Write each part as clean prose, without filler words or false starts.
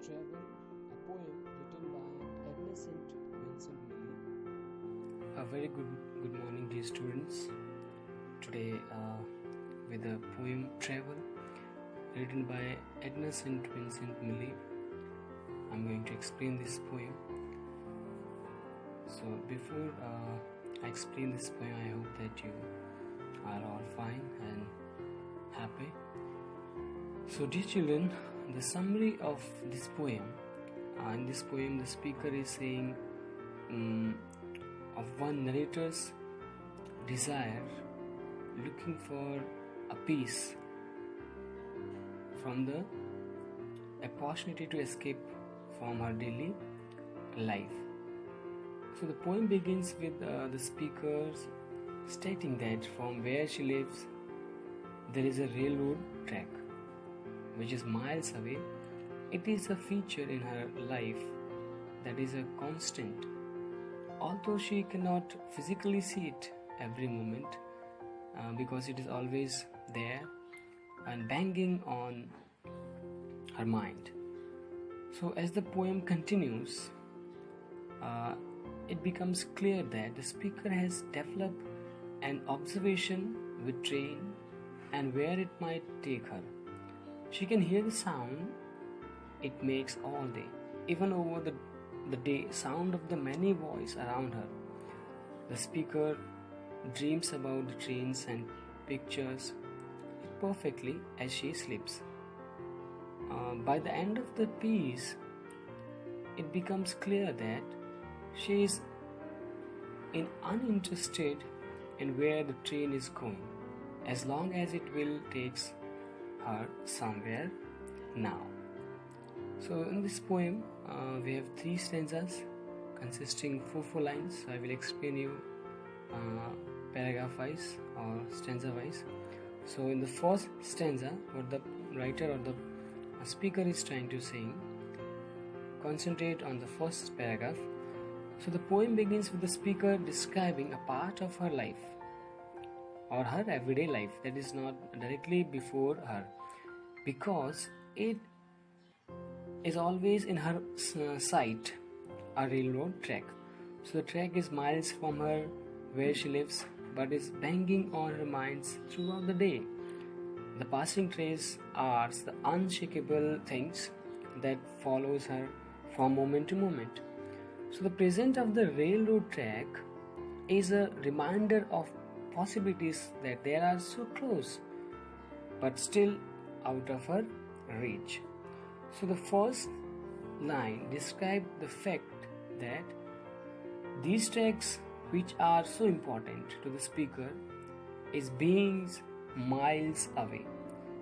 Travel, a poem written by Agnes St. Vincent Millay. A very good morning, dear students. Today, with the poem Travel, written by Agnes St. Vincent Millay, I'm going to explain this poem. So, before I explain this poem, I hope that you are all fine and happy. So, dear children, the summary of this poem, in this poem the speaker is saying of one narrator's desire looking for a peace from the opportunity to escape from her daily life. So the poem begins with the speaker stating that from where she lives there is a railroad track which is miles away. It is a feature in her life that is a constant. Although she cannot physically see it every moment because it is always there and banging on her mind. So as the poem continues, it becomes clear that the speaker has developed an observation with train and where it might take her. She can hear the sound it makes all day, even over the day sound of the many voices around her. The speaker dreams about the trains and pictures it perfectly as she sleeps. By the end of the piece, it becomes clear that she is uninterested in where the train is going, as long as it will takes her somewhere now. So in this poem we have 3 stanzas consisting 4 lines. So I will explain you paragraph wise or stanza wise. So in the first stanza, what the writer or the speaker is trying to say, concentrate on the first paragraph. So the poem begins with the speaker describing a part of her life or her everyday life that is not directly before her, because it is always in her sight, a railroad track. So the track is miles from her where she lives but is banging on her minds throughout the day. The passing trains are the unshakable things that follows her from moment to moment. So the presence of the railroad track is a reminder of possibilities that they are so close but still out of her reach. So the first line describes the fact that these tracks, which are so important to the speaker, is being miles away.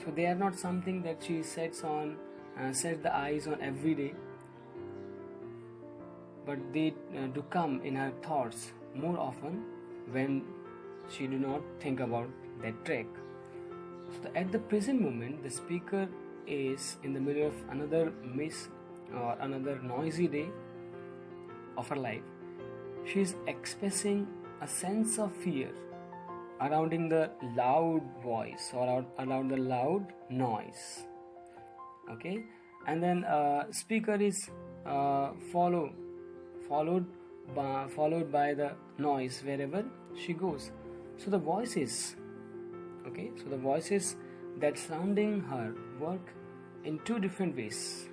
So they are not something that she sets the eyes on every day, but they do come in her thoughts more often when she do not think about that track. So at the present moment, the speaker is in the middle of another another noisy day of her life. She is expressing a sense of fear surrounding the loud voice or around the loud noise. Okay, and then speaker is followed by the noise wherever she goes. So the voices that surrounding her work in two different ways.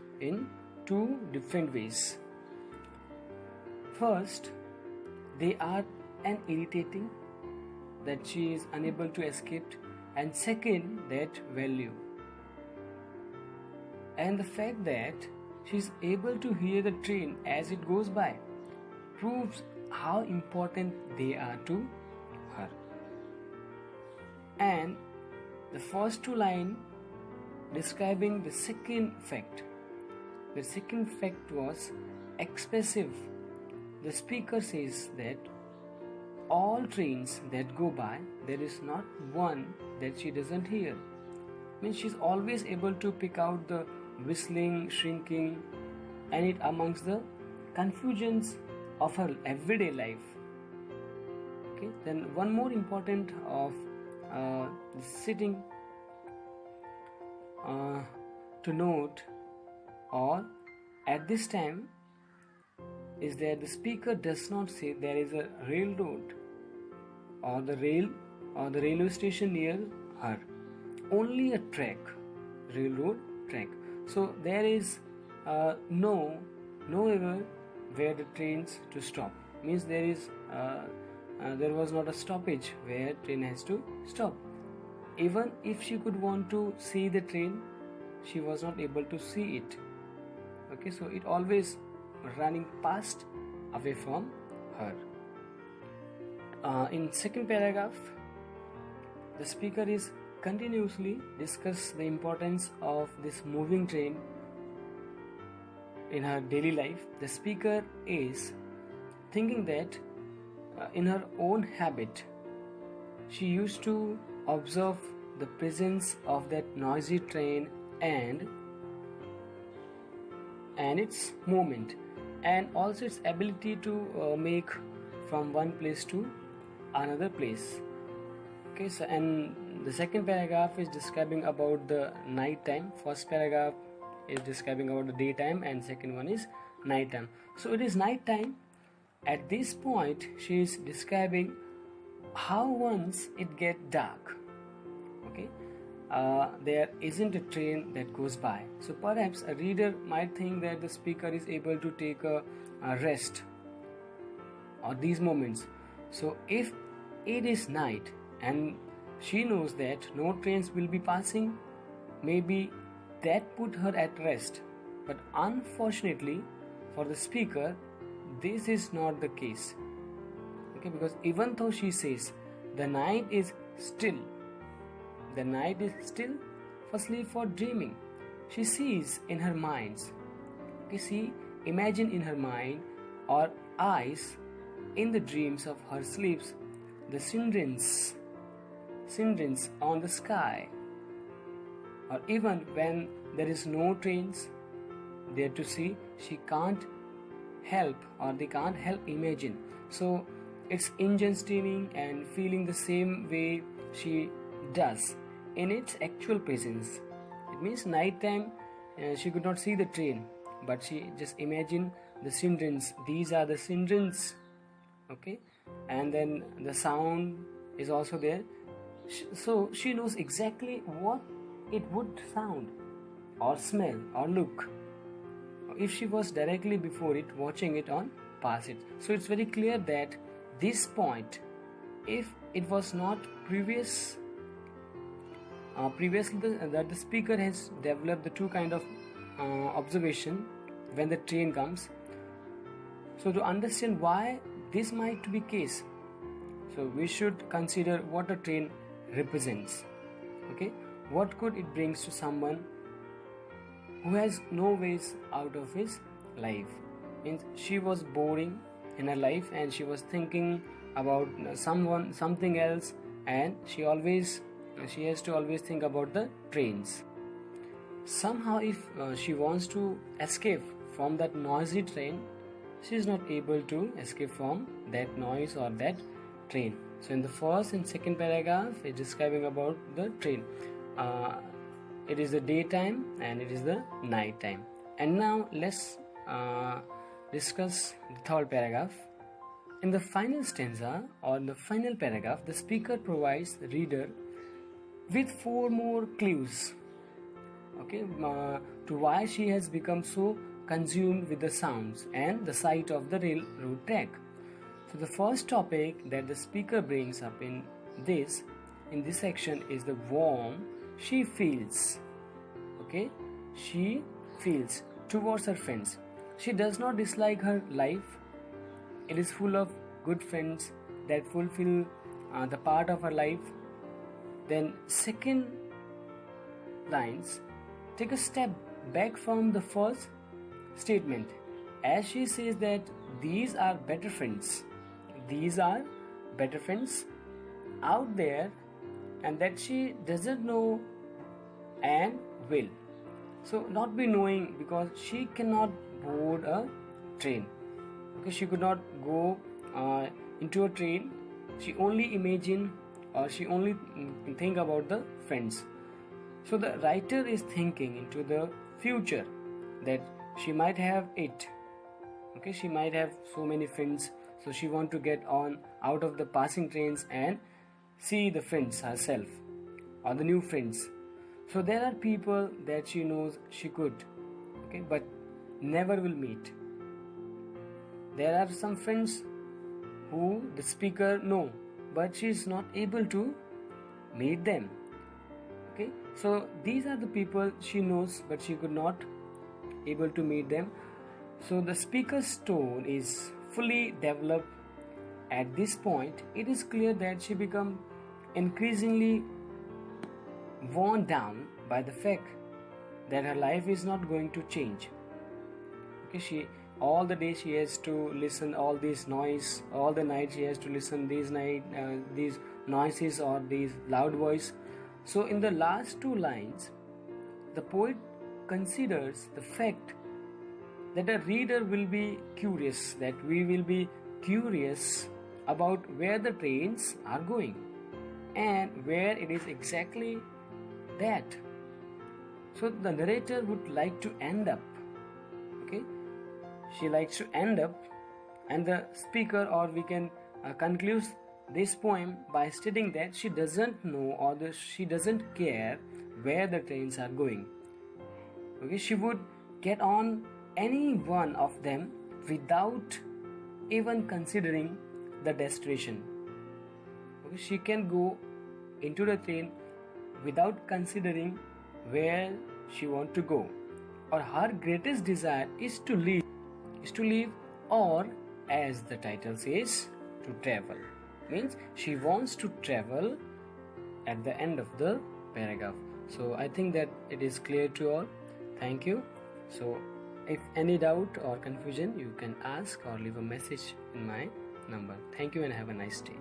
First, they are an irritating that she is unable to escape, and second, that value. And the fact that she is able to hear the train as it goes by proves how important they are to her. And the first 2 lines describing the second fact. The second fact was expressive. The speaker says that all trains that go by, there is not one that she doesn't hear. Means she's always able to pick out the whistling, shrinking, and it amongst the confusions of her everyday life. Okay. Then one more important of sitting to note or at this time is that the speaker does not say there is a railroad or the railway station near her, only a track, railroad track. So there is nowhere where the trains to stop, means there was not a stoppage where train has to stop. Even if she could want to see the train, she was not able to see it. Okay, so it always running past away from her. In second paragraph, the speaker is continuously discuss the importance of this moving train in her daily life. The speaker is thinking that in her own habit, she used to observe the presence of that noisy train and its movement, and also its ability to make from one place to another place. Okay, so and the second paragraph is describing about the night time. First paragraph is describing about the daytime and second one is night time. So it is night time. At this point she is describing how once it get dark, okay, there isn't a train that goes by. So perhaps a reader might think that the speaker is able to take a rest or these moments. So if it is night and she knows that no trains will be passing, maybe that put her at rest. But unfortunately for the speaker, this is not the case. Okay, because even though she says the night is still firstly for dreaming, she sees in her minds, okay, she imagine in her mind or eyes in the dreams of her sleeps the sirens on the sky, or even when there is no trains there to see, she can't help or they can't help imagine. So it's engine steaming and feeling the same way she does in its actual presence. It means night time she could not see the train, but she just imagined the sirens. These are the sirens, okay, and then the sound is also there. So she knows exactly what it would sound or smell or look if she was directly before it, watching it on past it. So it's very clear that this point, if it was not previously that the speaker has developed the two kind of observation when the train comes. So to understand why this might be case, so we should consider what a train represents. Okay, what could it brings to someone who has no ways out of his life? Means she was boring in her life and she was thinking about something else, and she has to always think about the trains. Somehow if she wants to escape from that noisy train, she is not able to escape from that noise or that train. So in the first and second paragraph it's describing about the train. It is the daytime and it is the night time. And now let's discuss the third paragraph. In the final stanza or the final paragraph, the speaker provides the reader with 4 more clues, okay, to why she has become so consumed with the sounds and the sight of the railroad track. So the first topic that the speaker brings up in this section is the warmth she feels, okay, she feels towards her friends. She does not dislike her life. It is full of good friends that fulfill the part of her life. Then second lines take a step back from the first statement, as she says that these are better friends out there, and that she doesn't know and will. So not be knowing, because she cannot board a train, okay, she could not go into a train. She only imagine or she only think about the friends. So the writer is thinking into the future, that she might have it. Okay, she might have so many friends, so she want to get on out of the passing trains and see the friends herself or the new friends. So there are people that she knows she could, okay, but never will meet. There are some friends who the speaker know, but she is not able to meet them. Okay, so these are the people she knows, but she could not able to meet them. So the speaker's tone is fully developed. At this point, it is clear that she become increasingly worn down by the fact that her life is not going to change. Okay, she all the day she has to listen all this noise, all the night she has to listen these noises or these loud voice. So in the last two lines, the poet considers the fact that a reader will be curious, that we will be curious about where the trains are going and where it is exactly that. So the narrator would like to end up, okay, she likes to end up, and the speaker, or we can conclude this poem by stating that she doesn't know, or she doesn't care where the trains are going. Okay, she would get on any one of them without even considering the destination. Okay, she can go into the train without considering where she want to go, or her greatest desire is to live, or as the title says, to travel. Means she wants to travel at the end of the paragraph. So I think that it is clear to all. Thank you. So if any doubt or confusion, you can ask or leave a message in my number. Thank you and have a nice day.